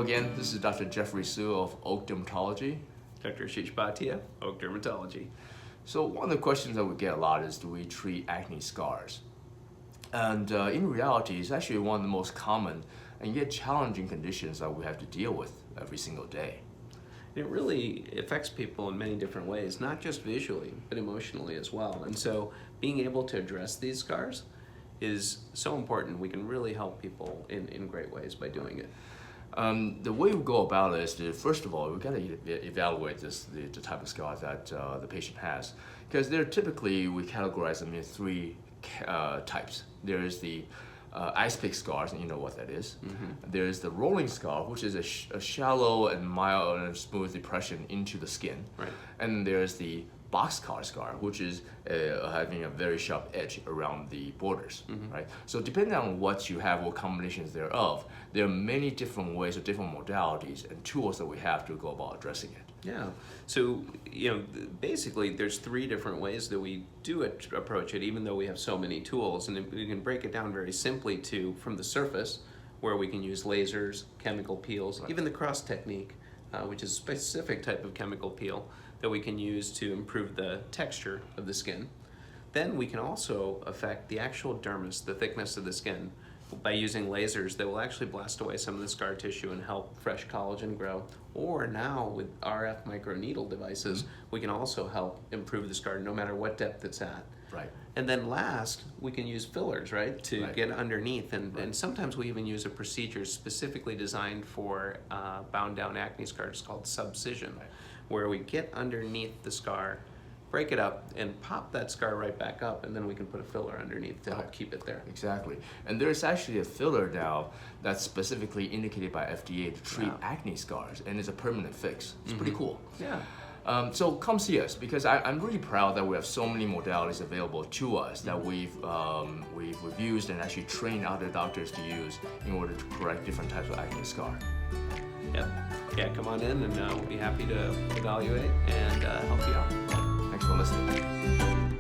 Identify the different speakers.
Speaker 1: again, this is Dr. Jeffrey Su of Oak Dermatology.
Speaker 2: Dr. Ashish Bhatia, Oak Dermatology.
Speaker 1: So one of the questions that we get a lot is, do we treat acne scars? And in reality, it's actually one of the most common and yet challenging conditions that we have to deal with every single day.
Speaker 2: It really affects people in many different ways, not just visually, but emotionally as well. And so being able to address these scars is so important. We can really help people in great ways by doing it.
Speaker 1: The way we go about it is to, first of all, we've got to evaluate the type of scar that the patient has. Because they're typically, we categorize them in three types. There is the ice pick scars, and you know what that is. Mm-hmm. There is the rolling scar, which is a shallow and mild and smooth depression into the skin.
Speaker 2: Right.
Speaker 1: And there's the boxcar scar, which is having a very sharp edge around the borders, mm-hmm. right? So depending on what you have, what combinations thereof, there are many different ways or different modalities and tools that we have to go about addressing it.
Speaker 2: Yeah, so basically there's three different ways that we do approach it, even though we have so many tools, and we can break it down very simply to from the surface, where we can use lasers, chemical peels, right. Even the cross technique, which is a specific type of chemical peel that we can use to improve the texture of the skin. Then we can also affect the actual dermis, the thickness of the skin, by using lasers that will actually blast away some of the scar tissue and help fresh collagen grow. Or now with RF microneedle devices, mm-hmm. we can also help improve the scar no matter what depth it's at.
Speaker 1: Right.
Speaker 2: And then last, we can use fillers, right, to
Speaker 1: right.
Speaker 2: get underneath. And,
Speaker 1: right.
Speaker 2: and sometimes we even use a procedure specifically designed for bound down acne scars called subcision, right. where we get underneath the scar, break it up, and pop that scar right back up, and then we can put a filler underneath to
Speaker 1: right.
Speaker 2: help keep it there.
Speaker 1: Exactly. And there's actually a filler now that's specifically indicated by FDA to treat acne scars, and it's a permanent fix. It's
Speaker 2: mm-hmm.
Speaker 1: pretty cool.
Speaker 2: Yeah.
Speaker 1: So come see us, because I'm really proud that we have so many modalities available to us that we've used and actually trained other doctors to use in order to correct different types of acne scar.
Speaker 2: Yeah, come on in, and we'll be happy to evaluate and help you out.
Speaker 1: Thanks for listening.